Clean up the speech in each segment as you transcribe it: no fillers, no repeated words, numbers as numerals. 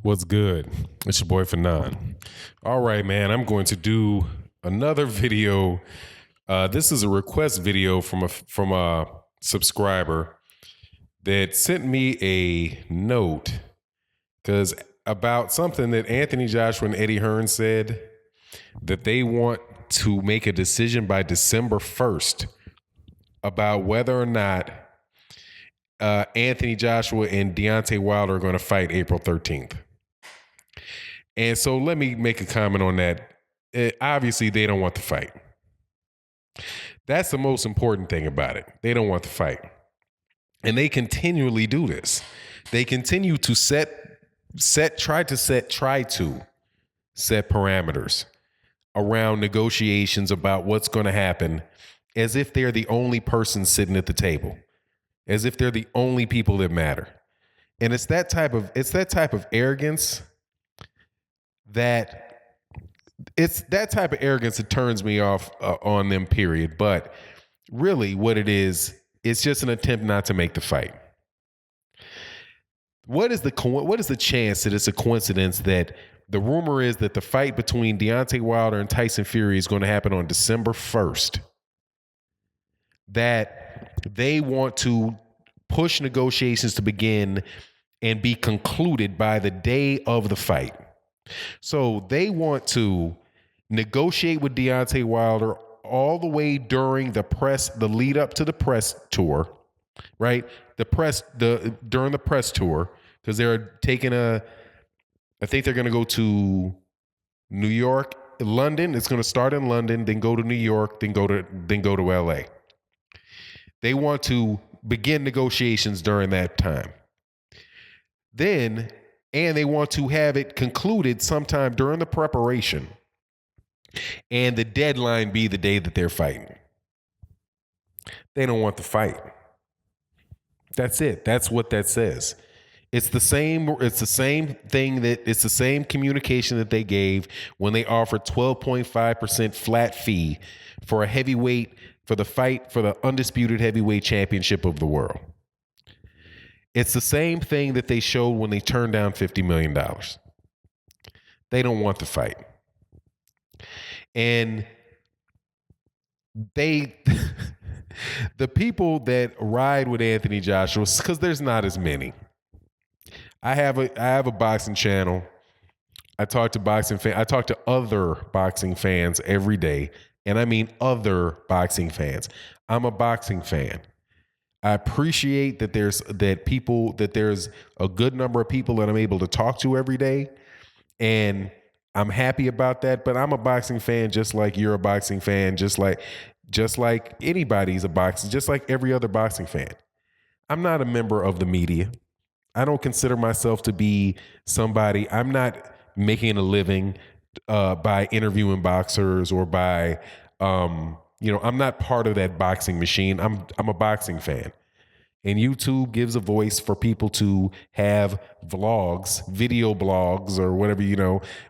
What's good? It's your boy Fanon. All right, man. I'm going to do another video. This is a request video from a subscriber that sent me a note because about something that Anthony Joshua and Eddie Hearn said that they want to make a decision by December 1st about whether or not Anthony Joshua and Deontay Wilder are going to fight April 13th. And so let me make a comment on that. Obviously, they don't want the fight. That's the most important thing about it. They don't want the fight. And they continually do this. They continue to try to set parameters around negotiations about what's going to happen as if they're the only person sitting at the table, as if they're the only people that matter. And it's that type of arrogance that turns me off on them, period. But really what it is, it's just an attempt not to make the fight. What is the chance that it's a coincidence that the rumor is that the fight between Deontay Wilder and Tyson Fury is going to happen on December 1st? That they want to push negotiations to begin and be concluded by the day of the fight. So they want to negotiate with Deontay Wilder all the way during the lead up to the press tour, right? During the press tour, because they're taking I think they're going to go to New York, London. It's going to start in London, then go to New York, then go to LA. They want to begin negotiations during that time. And they want to have it concluded sometime during the preparation, and the deadline be the day that they're fighting. They don't want the fight. That's it. That's what that says. It's the same communication that they gave when they offered 12.5% flat fee for a heavyweight, for the fight for the undisputed heavyweight championship of the world. It's the same thing that they showed when they turned down $50 million. They don't want the fight. And the people that ride with Anthony Joshua, because there's not as many. I have a boxing channel. I talk to other boxing fans every day. And I mean other boxing fans. I'm a boxing fan. I appreciate that there's a good number of people that I'm able to talk to every day. And I'm happy about that. But I'm a boxing fan just like you're a boxing fan, just like anybody's a boxer, just like every other boxing fan. I'm not a member of the media. I don't consider myself to be somebody. I'm not making a living by interviewing boxers or by, I'm not part of that boxing machine. I'm a boxing fan. And YouTube gives a voice for people to have vlogs, video blogs, or whatever,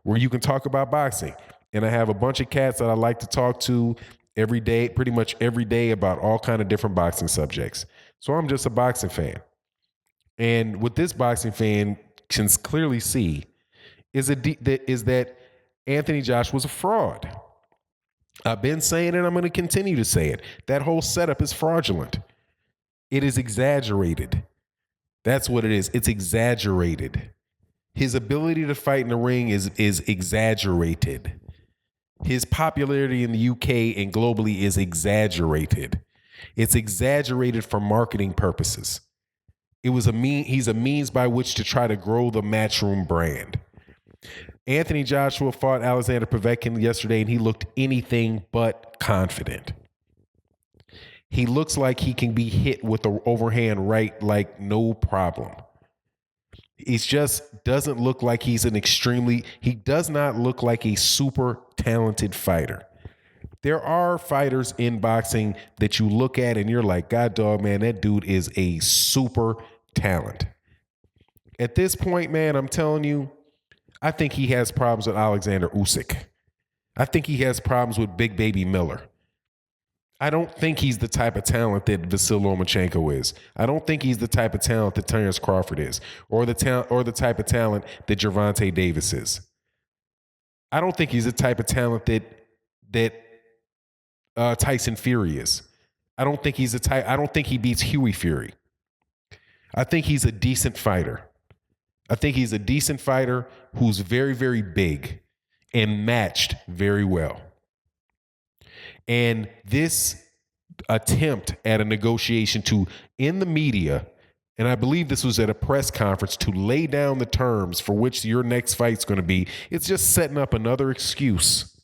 where you can talk about boxing. And I have a bunch of cats that I like to talk to every day, pretty much every day, about all kind of different boxing subjects. So I'm just a boxing fan. And what this boxing fan can clearly see is that Anthony Joshua was a fraud. I've been saying it, I'm going to continue to say it. That whole setup is fraudulent. It is exaggerated. That's what it is. It's exaggerated. His ability to fight in the ring is exaggerated. His popularity in the UK and globally is exaggerated. It's exaggerated for marketing purposes. He's a means by which to try to grow the Matchroom brand. Anthony Joshua fought Alexander Povetkin yesterday, and he looked anything but confident. He looks like he can be hit with the overhand right like no problem. He just doesn't look like he does not look like a super talented fighter. There are fighters in boxing that you look at and you're like, God dog, man, that dude is a super talent. At this point, man, I'm telling you, I think he has problems with Alexander Usyk. I think he has problems with Big Baby Miller. I don't think he's the type of talent that Vasyl Lomachenko is. I don't think he's the type of talent that Terrence Crawford is, or the type of talent that Gervonta Davis is. I don't think he's the type of talent that Tyson Fury is. I don't think he's the type. I don't think he beats Huey Fury. I think he's a decent fighter. I think he's a decent fighter who's very, very big and matched very well. And this attempt at a negotiation to, in the media, and I believe this was at a press conference, to lay down the terms for which your next fight's going to be, it's just setting up another excuse.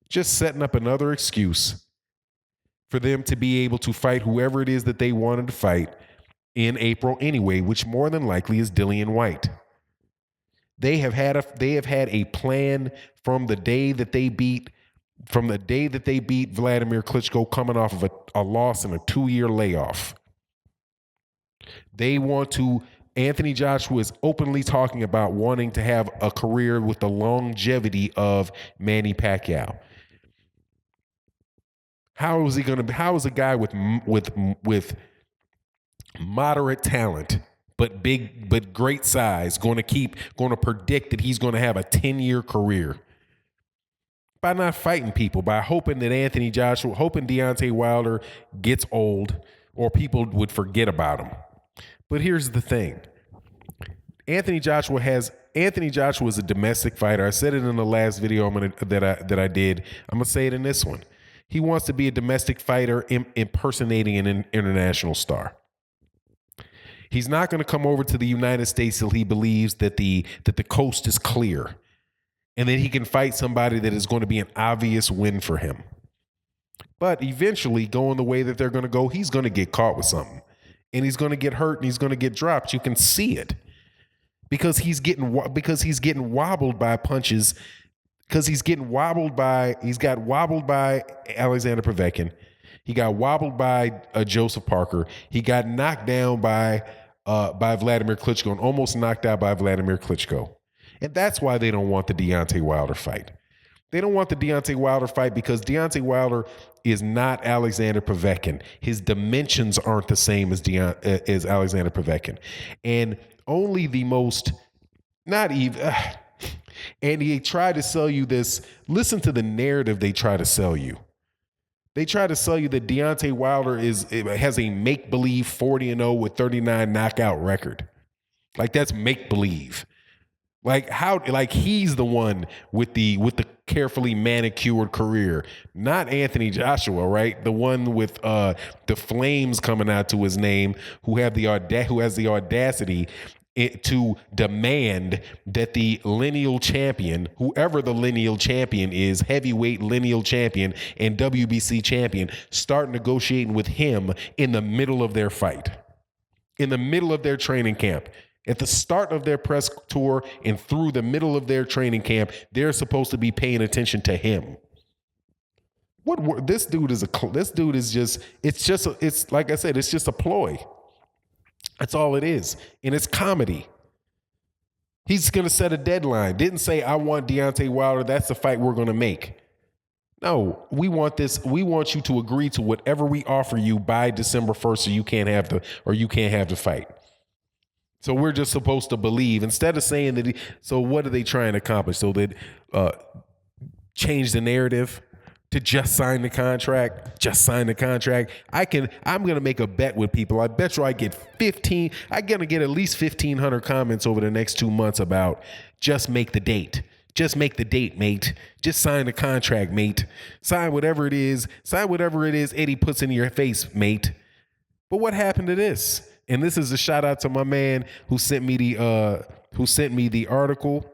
Just setting up another excuse for them to be able to fight whoever it is that they wanted to fight in April anyway, which more than likely is Dillian White. They have had a plan from the day that they beat Vladimir Klitschko, coming off of a loss in a 2-year layoff. They want to. Anthony Joshua is openly talking about wanting to have a career with the longevity of Manny Pacquiao. How is he going to be? How is a guy with moderate talent but great size going to predict that he's going to have a 10-year career? By not fighting people, by hoping that Deontay Wilder gets old or people would forget about him. But here's the thing. Anthony Joshua is a domestic fighter. I said it in the last video that I did. I'm going to say it in this one. He wants to be a domestic fighter impersonating an international star. He's not going to come over to the United States till he believes that the coast is clear, and then he can fight somebody that is going to be an obvious win for him. But eventually, going the way that they're going to go, he's going to get caught with something. And he's going to get hurt and he's going to get dropped. You can see it. Because he's getting wobbled by punches. Because he's got wobbled by Alexander Povetkin. He got wobbled by Joseph Parker. He got knocked down by Vladimir Klitschko and almost knocked out by Vladimir Klitschko. And that's why they don't want the Deontay Wilder fight. They don't want the Deontay Wilder fight because Deontay Wilder is not Alexander Povetkin. His dimensions aren't the same as Alexander Povetkin. And only the most, not even, and he tried to sell you this. Listen to the narrative they try to sell you. They try to sell you that Deontay Wilder has a make-believe 40-0 with 39 knockout record. Like, that's make-believe. Like he's the one with the carefully manicured career, not Anthony Joshua, right? The one with the flames coming out to his name, who has the audacity to demand that the lineal champion, whoever the lineal champion is, heavyweight lineal champion and WBC champion, start negotiating with him in the middle of their fight, in the middle of their training camp. At the start of their press tour and through the middle of their training camp, they're supposed to be paying attention to him. This dude is just like I said, it's just a ploy. That's all it is. And it's comedy. He's going to set a deadline. Didn't say, I want Deontay Wilder. That's the fight we're going to make. No, we want this. We want you to agree to whatever we offer you by December 1st so you can't have the fight. So we're just supposed to believe, instead of saying that. So what are they trying to accomplish? So that change the narrative to just sign the contract. Just sign the contract. I'm going to make a bet with people. I bet you I'm going to get at least 1,500 comments over the next 2 months about just make the date. Just make the date, mate. Just sign the contract, mate. Sign whatever it is. Sign whatever it is Eddie puts in your face, mate. But what happened to this? And this is a shout out to my man who sent me the article.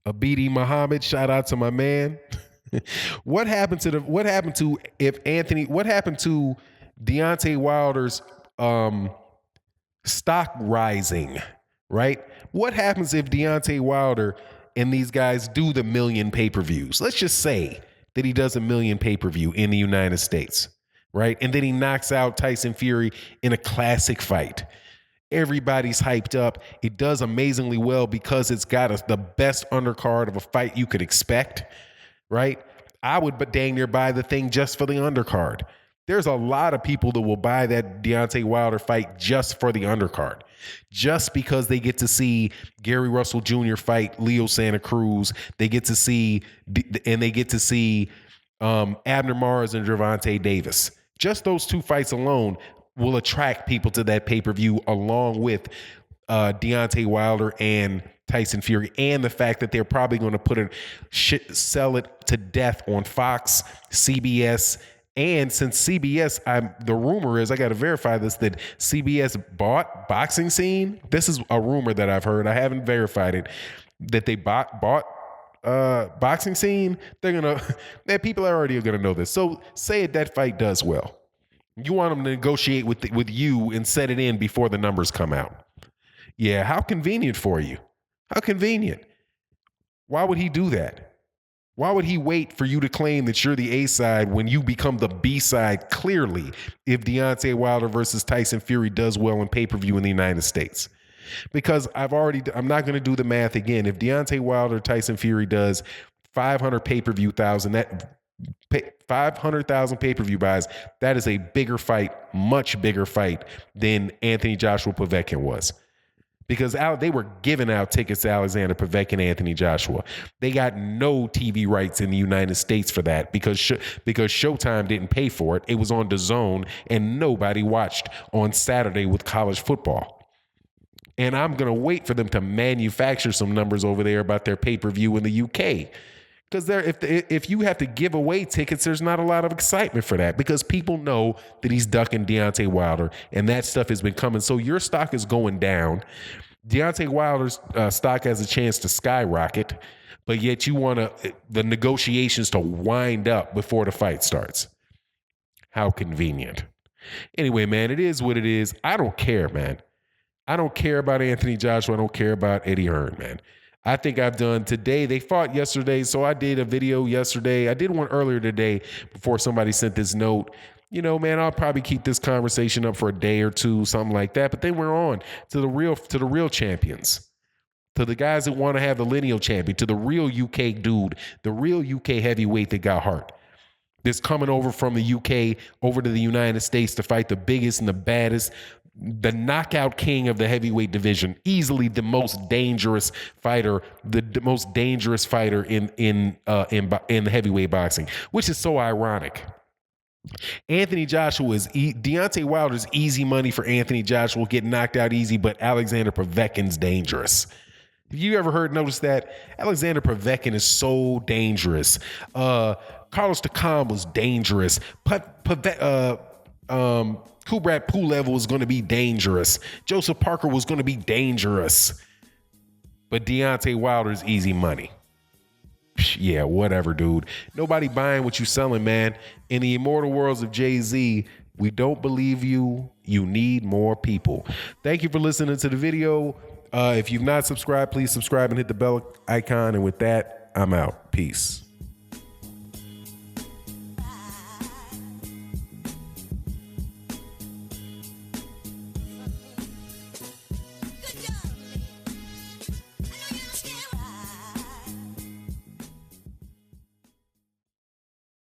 Abidi Muhammad, shout out to my man. What happened to Deontay Wilder's stock rising, right? What happens if Deontay Wilder and these guys do the 1 million pay-per-views? Let's just say that he does 1 million pay-per-view in the United States. Right? And then he knocks out Tyson Fury in a classic fight. Everybody's hyped up. It does amazingly well because it's got the best undercard of a fight you could expect. Right? I would dang near buy the thing just for the undercard. There's a lot of people that will buy that Deontay Wilder fight just for the undercard, just because they get to see Gary Russell Jr. fight Leo Santa Cruz. They get to see, and they get to see Abner Mares and Gervonta Davis. Just those two fights alone will attract people to that pay-per-view, along with Deontay Wilder and Tyson Fury, and the fact that they're probably going to sell it to death on Fox, CBS. And since CBS, the rumor is, I got to verify this, that CBS bought Boxing Scene. This is a rumor that I've heard. I haven't verified it. That they bought Boxing Scene. Man, people are already going to know this. So say that fight does well. You want them to negotiate with you and set it in before the numbers come out. Yeah, how convenient for you. How convenient. Why would he do that? Why would he wait for you to claim that you're the A side when you become the B side clearly if Deontay Wilder versus Tyson Fury does well in pay-per-view in the United States? Because I'm not going to do the math again. If Deontay Wilder, Tyson Fury does 500 pay-per-view thousand, that 500,000 pay-per-view buys, that is a bigger fight, much bigger fight than Anthony Joshua Povetkin was. Because they were giving out tickets to Alexander Povetkin and Anthony Joshua. They got no TV rights in the United States for that because Showtime didn't pay for it. It was on DAZN, and nobody watched on Saturday with college football. And I'm going to wait for them to manufacture some numbers over there about their pay-per-view in the UK. Because if you have to give away tickets, there's not a lot of excitement for that, because people know that he's ducking Deontay Wilder, and that stuff has been coming. So your stock is going down. Deontay Wilder's stock has a chance to skyrocket, but yet you want the negotiations to wind up before the fight starts. How convenient. Anyway, man, it is what it is. I don't care, man. I don't care about Anthony Joshua. I don't care about Eddie Hearn, man. I think I've done today. They fought yesterday, so I did a video yesterday. I did one earlier today before somebody sent this note. You know, man, I'll probably keep this conversation up for a day or two, something like that. But then we're on to the real champions, to the guys that want to have the lineal champion, to the real UK dude, the real UK heavyweight that got heart. That's coming over from the UK over to the United States to fight the biggest and the baddest, the knockout king of the heavyweight division, easily the most dangerous fighter, the most dangerous fighter in the heavyweight boxing, which is so ironic. Deontay Wilder's easy money for Anthony Joshua will get knocked out easy, but Alexander Povetkin's dangerous. Have you ever noticed that? Alexander Povetkin is so dangerous. Carlos Takam was dangerous. Kubrat Pulev was going to be dangerous. Joseph Parker was going to be dangerous. But Deontay Wilder's easy money. Yeah, whatever, dude. Nobody buying what you selling, man. In the immortal worlds of Jay-Z, we don't believe you. You need more people. Thank you for listening to the video. If you've not subscribed, please subscribe and hit the bell icon. And with that, I'm out. Peace.